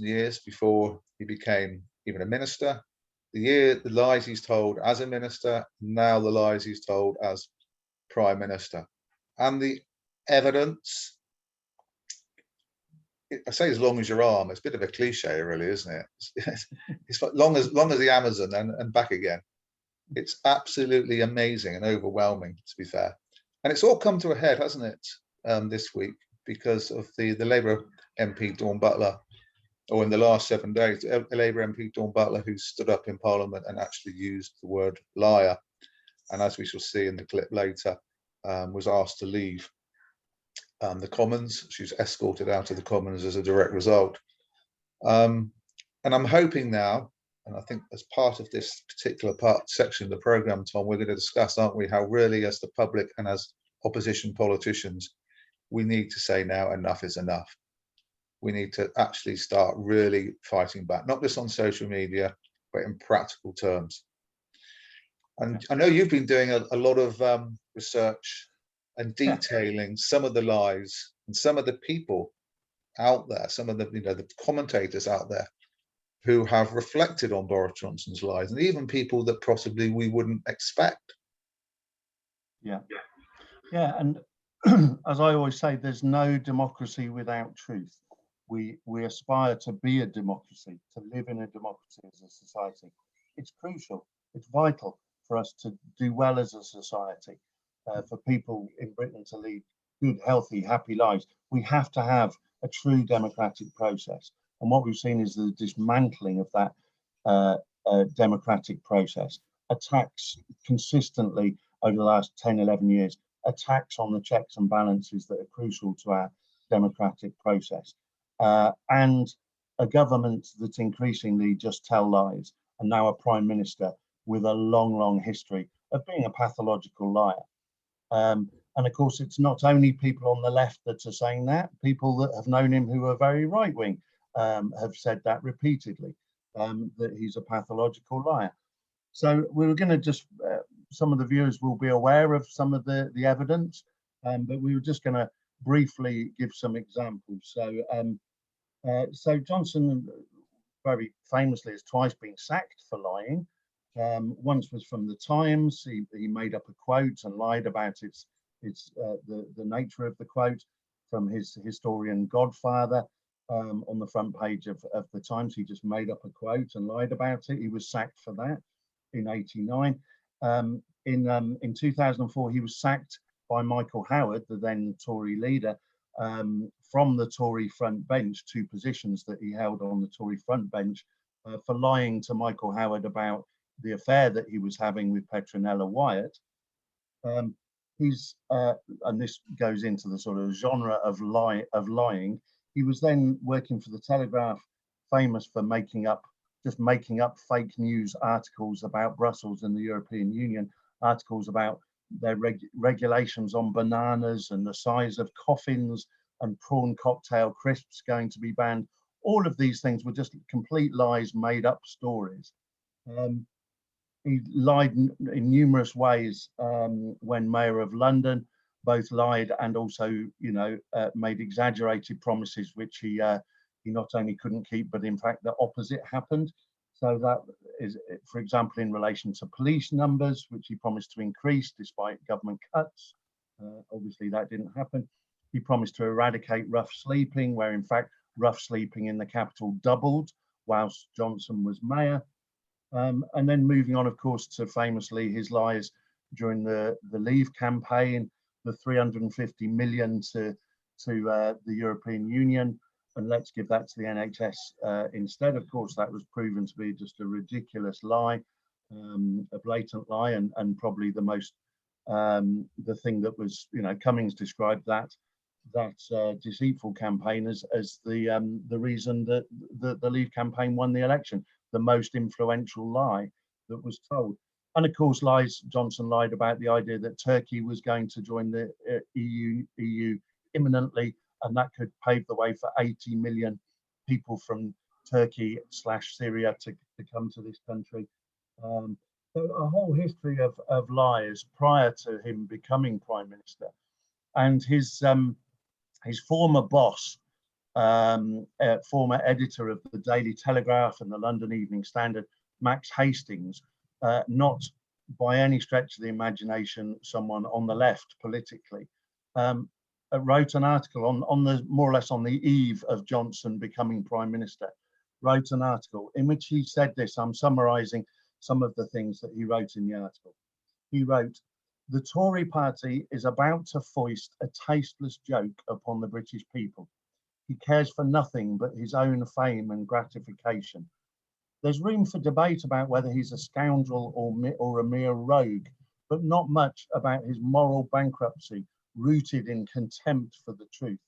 years before he became even a minister, the lies he's told as a minister, now the lies he's told as prime minister. And the evidence, I say as long as your arm, it's a bit of a cliche really, isn't it? It's long as the Amazon and back again. It's absolutely amazing and overwhelming, to be fair. And it's all come to a head, hasn't it, this week, because of the Labour MP Dawn Butler, or in the last 7 days, a Labour MP Dawn Butler, who stood up in Parliament and actually used the word liar, and as we shall see in the clip later, was asked to leave the Commons. She was escorted out of the Commons as a direct result. And I'm hoping now, and I think as part of this particular section of the programme, Tom, we're going to discuss, aren't we, how really as the public and as opposition politicians, we need to say now enough is enough. We need to actually start really fighting back, not just on social media, but in practical terms. And I know you've been doing a lot of research and detailing some of the lies and some of the people out there, some of the, the commentators out there who have reflected on Boris Johnson's lies, and even people that possibly we wouldn't expect. Yeah. And as I always say, there's no democracy without truth. We aspire to be a democracy, to live in a democracy as a society. It's crucial, it's vital for us to do well as a society, for people in Britain to lead good, healthy, happy lives. We have to have a true democratic process. And what we've seen is the dismantling of that democratic process. Attacks consistently over the last 10, 11 years, attacks on the checks and balances that are crucial to our democratic process. And a government that's increasingly just tell lies, and now a prime minister with a long, long history of being a pathological liar. And of course, it's not only people on the left that are saying that. People that have known him who are very right-wing have said that repeatedly, that he's a pathological liar. So we're going to just, some of the viewers will be aware of some of the evidence, but we were just going to briefly give some examples. So Johnson very famously has twice been sacked for lying. Once was from the Times. He made up a quote and lied about the nature of the quote from his historian godfather. On the front page of the Times, he just made up a quote and lied about it. He was sacked for that in '89. In 2004, he was sacked by Michael Howard, the then Tory leader, from the Tory front bench, two positions that he held on the Tory front bench, for lying to Michael Howard about the affair that he was having with Petronella Wyatt. And this goes into the sort of genre of lying. He was then working for the Telegraph, famous for making up fake news articles about Brussels and the European Union, articles about their regulations on bananas and the size of coffins and prawn cocktail crisps going to be banned. All of these things were just complete lies, made up stories. He lied in numerous ways when mayor of London, both lied and also, made exaggerated promises, which he not only couldn't keep, but in fact the opposite happened. So that is, for example, in relation to police numbers, which he promised to increase despite government cuts. Obviously that didn't happen. He promised to eradicate rough sleeping, where in fact rough sleeping in the capital doubled whilst Johnson was mayor. And then moving on, of course, to famously his lies during the Leave campaign, the 350 million to the European Union, and let's give that to the NHS instead. Of course, that was proven to be just a ridiculous lie, a blatant lie, and probably the most, the thing that was, Cummings described that deceitful campaign as the reason that the Leave campaign won the election, the most influential lie that was told. And of course, Johnson lied about the idea that Turkey was going to join the EU imminently, and that could pave the way for 80 million people from Turkey/Syria to come to this country. So a whole history of lies prior to him becoming prime minister. And his former boss, former editor of the Daily Telegraph and the London Evening Standard, Max Hastings, not by any stretch of the imagination someone on the left politically, wrote an article on the more or less on the eve of Johnson becoming Prime Minister, wrote an article in which he said this. I'm summarising some of the things that he wrote in the article. He wrote, "The Tory party is about to foist a tasteless joke upon the British people. He cares for nothing but his own fame and gratification. There's room for debate about whether he's a scoundrel or a mere rogue, but not much about his moral bankruptcy rooted in contempt for the truth.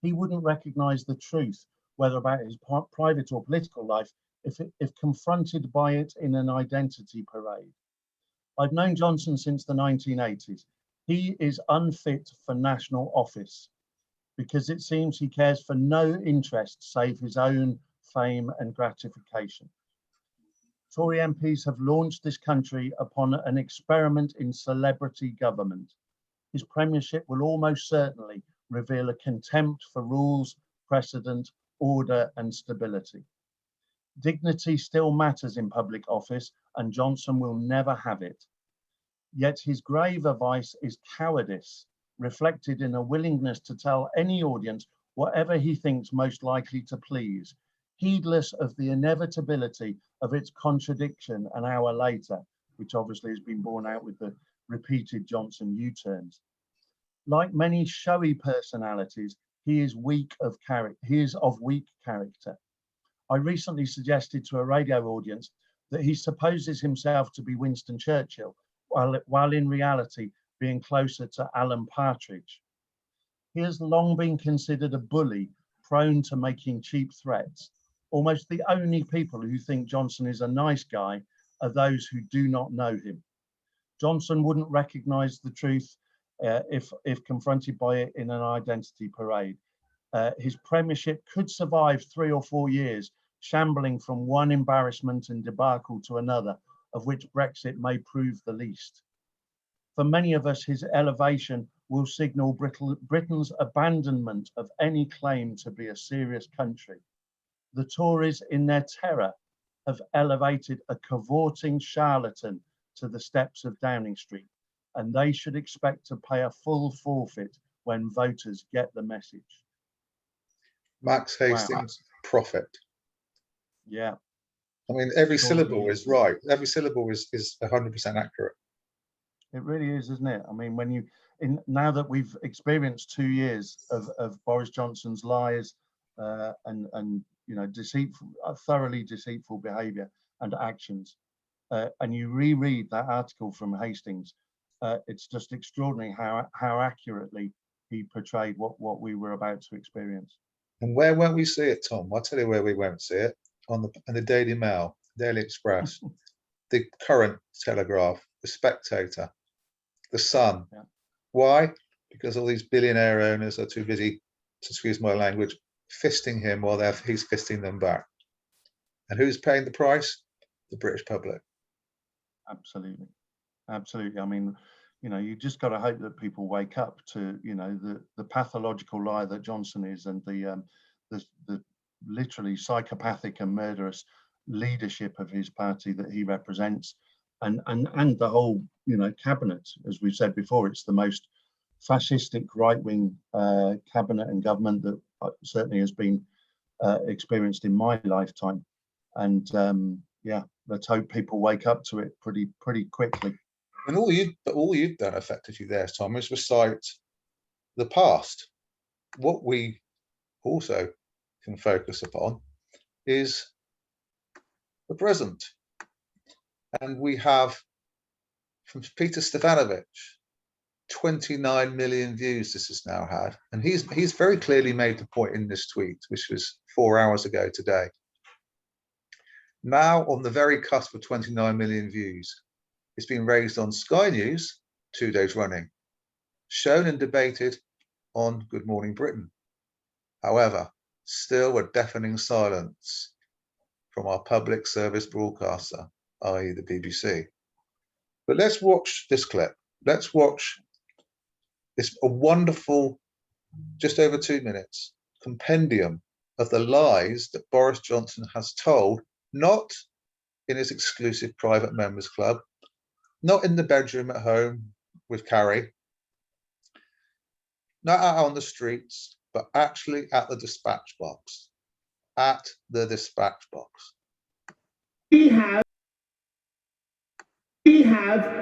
He wouldn't recognise the truth, whether about his private or political life, if confronted by it in an identity parade. I've known Johnson since the 1980s. He is unfit for national office because it seems he cares for no interest save his own fame and gratification. Tory MPs have launched this country upon an experiment in celebrity government. His premiership will almost certainly reveal a contempt for rules, precedent, order and stability. Dignity still matters in public office and Johnson will never have it. Yet his graver vice is cowardice, reflected in a willingness to tell any audience whatever he thinks most likely to please, heedless of the inevitability of its contradiction an hour later, which obviously has been borne out with the repeated Johnson U-turns. Like many showy personalities, he is weak of character. He is of weak character. I recently suggested to a radio audience that he supposes himself to be Winston Churchill, while in reality being closer to Alan Partridge. He has long been considered a bully, prone to making cheap threats. Almost the only people who think Johnson is a nice guy are those who do not know him. Johnson wouldn't recognise the truth if confronted by it in an identity parade. His premiership could survive 3 or 4 years, shambling from one embarrassment and debacle to another, of which Brexit may prove the least. For many of us, his elevation will signal Britain's abandonment of any claim to be a serious country. The Tories, in their terror, have elevated a cavorting charlatan to the steps of Downing Street, and they should expect to pay a full forfeit when voters get the message." Max Hastings, prophet. Yeah. I mean, every syllable is right. Every syllable is 100% accurate. It really is, isn't it? I mean, now that we've experienced 2 years of Boris Johnson's lies and thoroughly deceitful behaviour and actions, and you reread that article from Hastings, it's just extraordinary how accurately he portrayed what we were about to experience. And where won't we see it, Tom? I'll tell you where we won't see it. In the Daily Mail, Daily Express, the Current Telegraph, the Spectator, the Sun. Yeah. Why? Because all these billionaire owners are too busy, to excuse my language, fisting him while he's fisting them back. And who's paying the price? The British public. Absolutely. Absolutely. I mean, you just got to hope that people wake up to, the pathological lie that Johnson is and the literally psychopathic and murderous leadership of his party that he represents, and the whole cabinet. As we've said before, it's the most fascistic right-wing cabinet and government that certainly has been experienced in my lifetime. And let's hope people wake up to it pretty quickly. And all you've done effectively there, Tom, is recite the past. What we also can focus upon is the present. And we have, from Peter Stefanovic, 29 million views this has now had. And he's very clearly made the point in this tweet, which was 4 hours ago today. Now on the very cusp of 29 million views, it's been raised on Sky News 2 days running, shown and debated on Good Morning Britain. However, still a deafening silence from our public service broadcaster, i.e. the BBC. But let's watch this clip. Let's watch this, a wonderful, just over 2 minutes, compendium of the lies that Boris Johnson has told, not in his exclusive private members club, not in the bedroom at home with Carrie, not out on the streets, but actually at the dispatch box. At the dispatch box. We have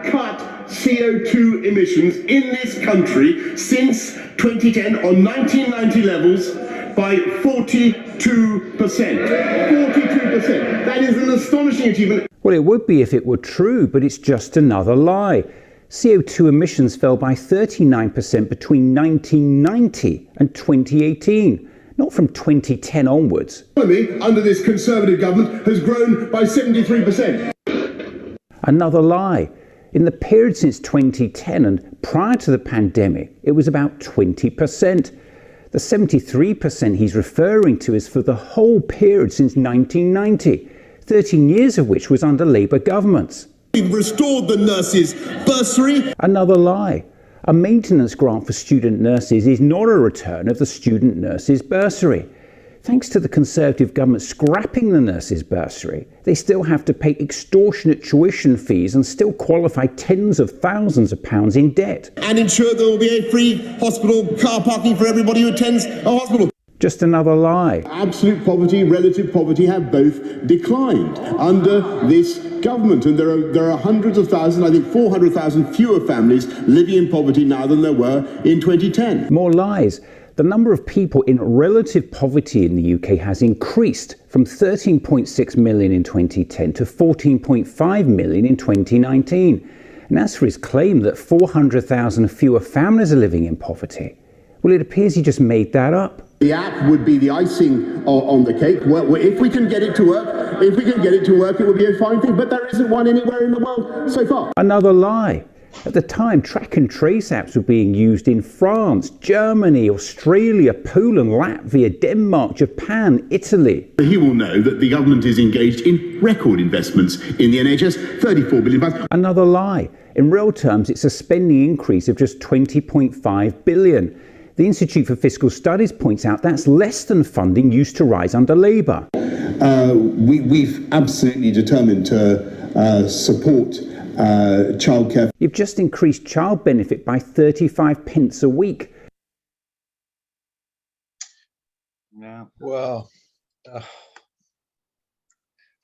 cut CO2 emissions in this country since 2010 on 1990 levels by 42%. 42%. That is an astonishing achievement. Well, it would be if it were true, but it's just another lie. CO2 emissions fell by 39% between 1990 and 2018, not from 2010 onwards. The economy under this Conservative government has grown by 73%. Another lie. In the period since 2010 and prior to the pandemic, it was about 20%. The 73% he's referring to is for the whole period since 1990, 13 years of which was under Labour governments. We've restored the nurses' bursary. Another lie. A maintenance grant for student nurses is not a return of the student nurses' bursary. Thanks to the Conservative government scrapping the nurses' bursary, they still have to pay extortionate tuition fees and still qualify tens of thousands of pounds in debt. And ensure there will be a free hospital car parking for everybody who attends a hospital. Just another lie. Absolute poverty, relative poverty have both declined under this government, and there are hundreds of thousands, I think 400,000 fewer families living in poverty now than there were in 2010. More lies. The number of people in relative poverty in the UK has increased from 13.6 million in 2010 to 14.5 million in 2019. And as for his claim that 400,000 fewer families are living in poverty, well, it appears he just made that up. The app would be the icing on the cake. Well, if we can get it to work, it would be a fine thing. But there isn't one anywhere in the world so far. Another lie. At the time, track and trace apps were being used in France, Germany, Australia, Poland, Latvia, Denmark, Japan, Italy. He will know that the government is engaged in record investments in the NHS, £34 billion. Another lie. In real terms, it's a spending increase of just 20.5 billion. The Institute for Fiscal Studies points out that's less than funding used to rise under Labour. We've absolutely determined to support childcare. You've just increased child benefit by 35 pence a week. Yeah. Well,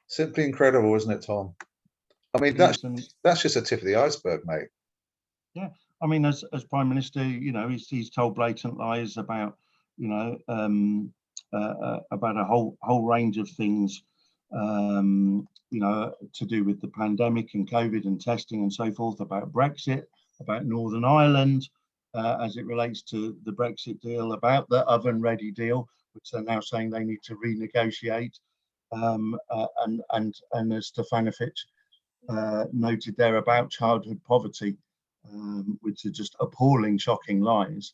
simply incredible, isn't it, Tom? I mean, that's just a tip of the iceberg, mate. Yeah, I mean, as Prime Minister, you know, he's told blatant lies about, you know, about a whole range of things, you know, to do with the pandemic and COVID and testing and so forth, about Brexit, about Northern Ireland, as it relates to the Brexit deal, about the oven-ready deal, which they're now saying they need to renegotiate, and as Stefanovic noted there about childhood poverty, which are just appalling, shocking lies,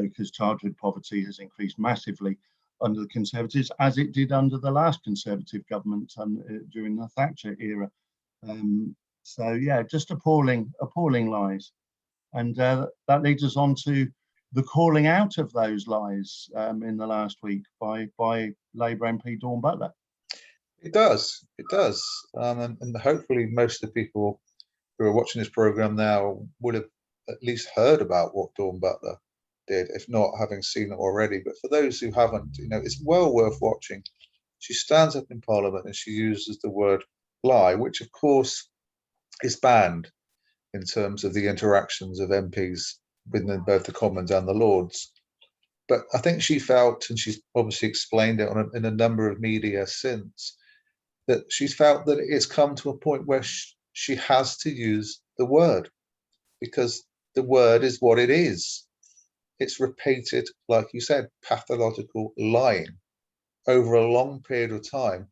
because childhood poverty has increased massively under the Conservatives, as it did under the last Conservative government during the Thatcher era. So yeah, just appalling lies. And that leads us on to the calling out of those lies in the last week by Labour MP Dawn Butler. It does. And hopefully most of the people who are watching this programme now would have at least heard about what Dawn Butler did, if not having seen it already. But for those who haven't, you know, it's well worth watching. She stands up in Parliament and she uses the word lie, which of course is banned in terms of the interactions of MPs within both the Commons and the Lords. But I think she felt, and she's obviously explained it in a number of media since, that she's felt that it's come to a point where she has to use the word, because the word is what it is. It's repeated, like you said, pathological lying over a long period of time.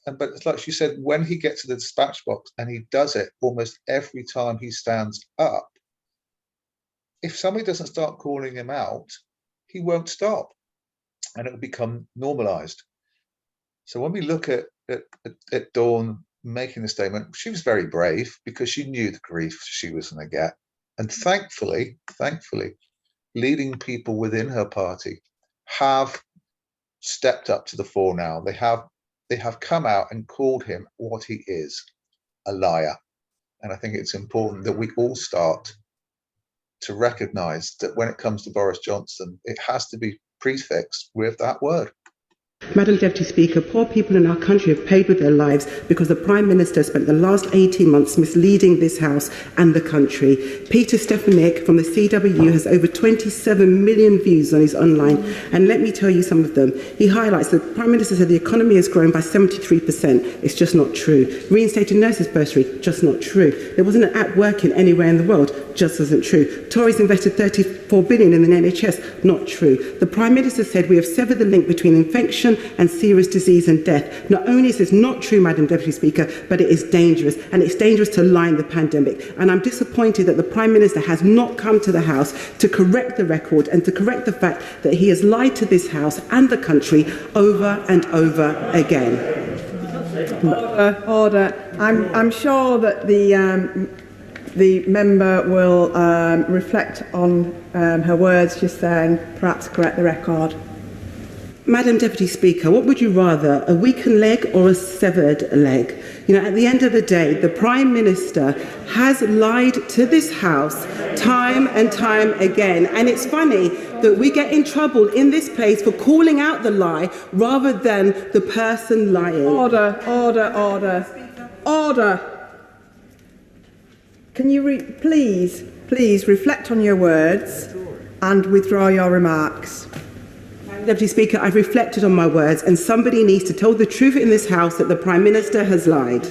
But it's like she said, when he gets to the dispatch box, and he does it almost every time he stands up, if somebody doesn't start calling him out, he won't stop, and it will become normalized. So when we look at Dawn making the statement, she was very brave because she knew the grief she was going to get. And thankfully, leading people within her party have stepped up to the fore now. They have come out and called him what he is, a liar. And I think it's important that we all start to recognise that when it comes to Boris Johnson, it has to be prefixed with that word. Madam Deputy Speaker, poor people in our country have paid with their lives because the Prime Minister spent the last 18 months misleading this House and the country. Peter Stefanik from the CWU has over 27 million views on his online, and let me tell you some of them. He highlights that the Prime Minister said the economy has grown by 73%. It's just not true. Reinstated nurses bursary, just not true. There wasn't an app working anywhere in the world, just isn't true. Tories invested 34 billion in the NHS, not true. The Prime Minister said we have severed the link between infection and serious disease and death. Not only is this not true, Madam Deputy Speaker, but it is dangerous, and it's dangerous to lie in the pandemic. And I'm disappointed that the Prime Minister has not come to the House to correct the record and to correct the fact that he has lied to this House and the country over and over again. Order. I'm sure that the member will reflect on her words just then, perhaps correct the record. Madam Deputy Speaker, what would you rather, a weakened leg or a severed leg? You know, at the end of the day, the Prime Minister has lied to this House time and time again. And it's funny that we get in trouble in this place for calling out the lie rather than the person lying. Order, order, order, order. Can you please reflect on your words and withdraw your remarks? Deputy Speaker, I've reflected on my words, and somebody needs to tell the truth in this House that the Prime Minister has lied.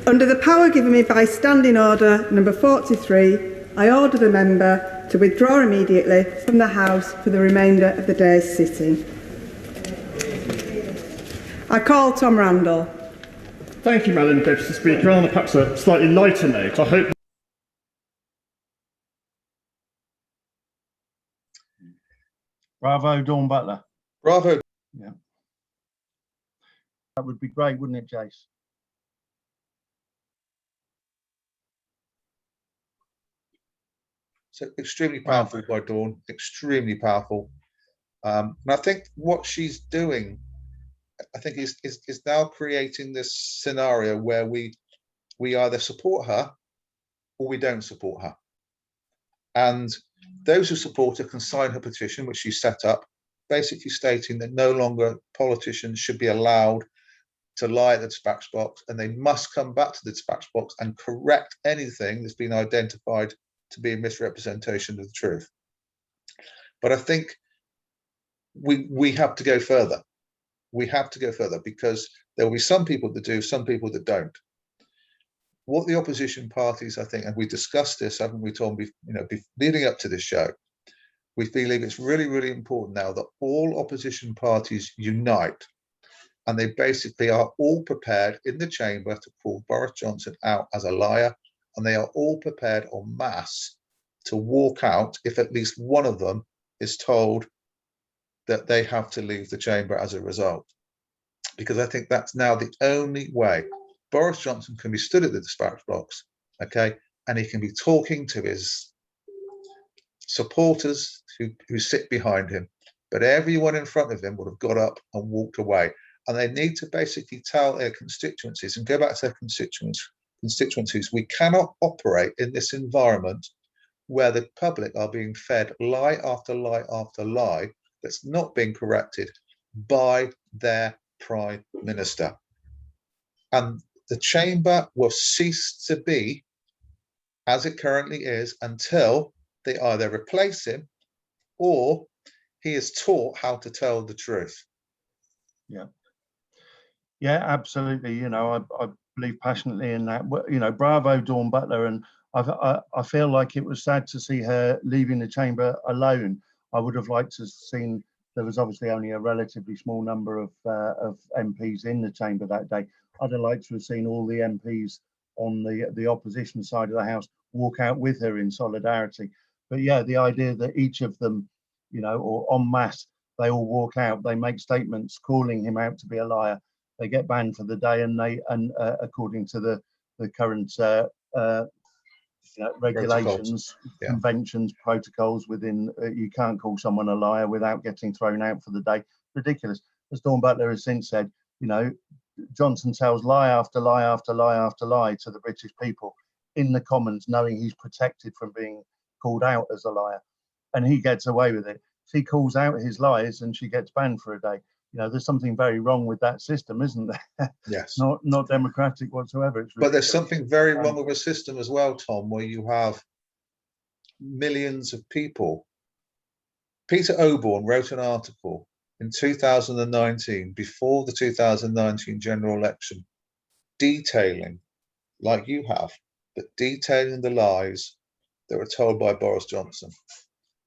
Under the power given me by Standing Order number 43, I order the member to withdraw immediately from the House for the remainder of the day's sitting. I call Tom Randall. Thank you, Madam Deputy Speaker. On perhaps a slightly lighter note, I hope. Bravo, Dawn Butler. Bravo. Yeah. That would be great, wouldn't it, Jace? So extremely powerful by Dawn, extremely powerful. And I think what she's doing, I think is now creating this scenario where we either support her or we don't support her. And those who support her can sign her petition, which she set up, basically stating that no longer politicians should be allowed to lie at the dispatch box, and they must come back to the dispatch box and correct anything that's been identified to be a misrepresentation of the truth. But I think we have to go further. We have to go further because there will be some people that do, some people that don't. What the opposition parties, I think, and we discussed this, haven't we, Tom, leading up to this show, we believe it's really, really important now that all opposition parties unite, and they basically are all prepared in the chamber to call Boris Johnson out as a liar, and they are all prepared en masse to walk out if at least one of them is told that they have to leave the chamber as a result. Because I think that's now the only way. Boris Johnson can be stood at the dispatch box, okay, and he can be talking to his supporters who sit behind him, but everyone in front of him would have got up and walked away. And they need to basically tell their constituencies and go back to their constituencies, we cannot operate in this environment where the public are being fed lie after lie after lie that's not being corrected by their Prime Minister. And the chamber will cease to be as it currently is until they either replace him or he is taught how to tell the truth. Yeah, absolutely. You know, I believe passionately in that. You know, bravo, Dawn Butler. And I feel like it was sad to see her leaving the chamber alone. I would have liked to have seen, there was obviously only a relatively small number of MPs in the chamber that day. I'd have liked to have seen all the MPs on the opposition side of the House walk out with her in solidarity. But yeah, the idea that each of them, you know, or en masse, they all walk out, they make statements calling him out to be a liar, they get banned for the day, and according to the current regulations, Yeah. conventions, protocols within. You can't call someone a liar without getting thrown out for the day. Ridiculous. As Dawn Butler has since said, Johnson tells lie after lie after lie after lie to the British people in the Commons, knowing he's protected from being called out as a liar, and he gets away with it. She calls out his lies and she gets banned for a day. There's something very wrong with that system, isn't there? Yes. Not democratic whatsoever. It's but there's something very wrong with the system as well, Tom, where you have millions of people. Peter Oborne wrote an article in 2019, before the 2019 general election, detailing, like you have, but detailing the lies that were told by Boris Johnson.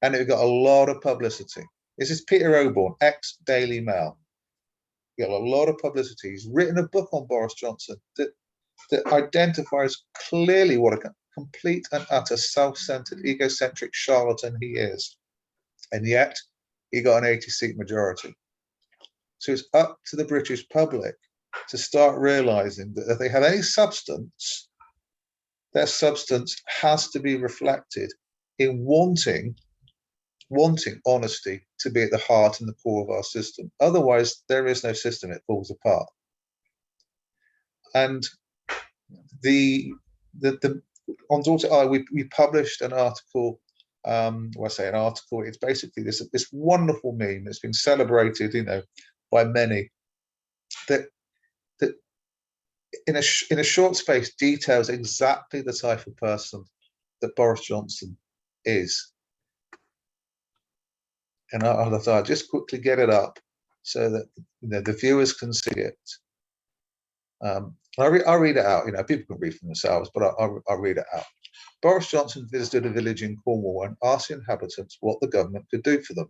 And it got a lot of publicity. This is Peter Oborne, ex-Daily Mail. He got a lot of publicity. He's written a book on Boris Johnson that identifies clearly what a complete and utter self-centered, egocentric charlatan he is. And yet, he got an 80-seat majority. So it's up to the British public to start realizing that if they have any substance, their substance has to be reflected in wanting honesty to be at the heart and the core of our system. Otherwise, there is no system, it falls apart. And on Daughter Eye, we published an article. It's basically this wonderful meme that's been celebrated, by many, that in a short space details exactly the type of person that Boris Johnson is. And I'll just quickly get it up so that the viewers can see it. I'll read it out. People can read for themselves, but I'll read it out. Boris Johnson visited a village in Cornwall and asked the inhabitants what the government could do for them.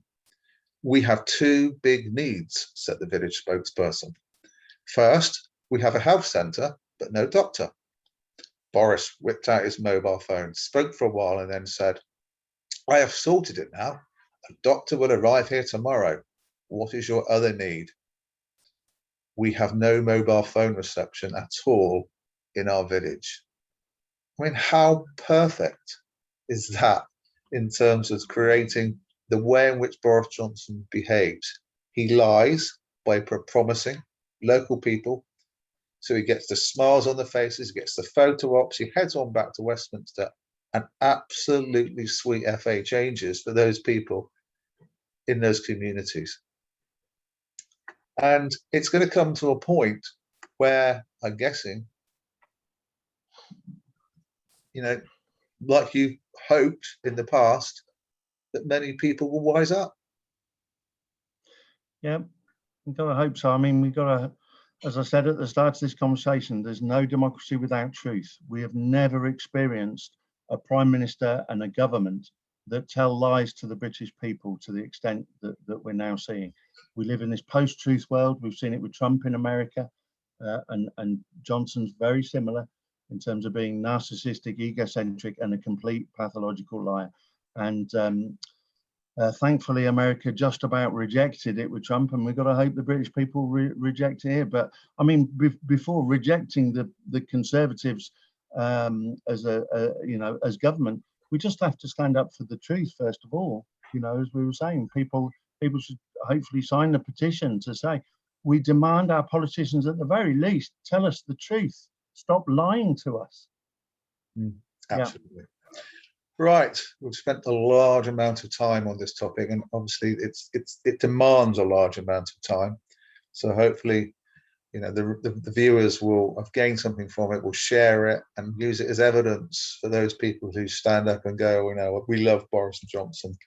We have two big needs, said the village spokesperson. First, we have a health centre, but no doctor. Boris whipped out his mobile phone, spoke for a while, and then said, I have sorted it now. A doctor will arrive here tomorrow. What is your other need? We have no mobile phone reception at all in our village. I mean, how perfect is that in terms of creating the way in which Boris Johnson behaves? He lies by promising local people. So he gets the smiles on the faces, he gets the photo ops, he heads on back to Westminster, and absolutely sweet FA changes for those people in those communities. And it's going to come to a point where, I'm guessing, like you hoped in the past, that many people will wise up. Yeah, we've got to hope so. I mean, we've got to, as I said at the start of this conversation, there's no democracy without truth. We have never experienced a prime minister and a government that tell lies to the British people to the extent that we're now seeing. We live in this post-truth world. We've seen it with Trump in America, and Johnson's very similar in terms of being narcissistic, egocentric, and a complete pathological liar. And thankfully, America just about rejected it with Trump, and we've got to hope the British people reject it here. But I mean, before rejecting the Conservatives as government, we just have to stand up for the truth first of all. As we were saying, people should hopefully sign the petition to say, we demand our politicians at the very least tell us the truth. Stop lying to us. Absolutely. Yeah. Right, we've spent a large amount of time on this topic, and obviously it demands a large amount of time. So hopefully, the viewers will have gained something from it, will share it and use it as evidence for those people who stand up and go, we love Boris Johnson.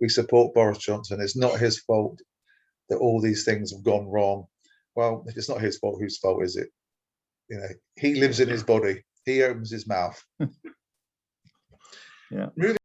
We support Boris Johnson. It's not his fault that all these things have gone wrong. Well, if it's not his fault, whose fault is it? He lives in his body. He opens his mouth. Yeah.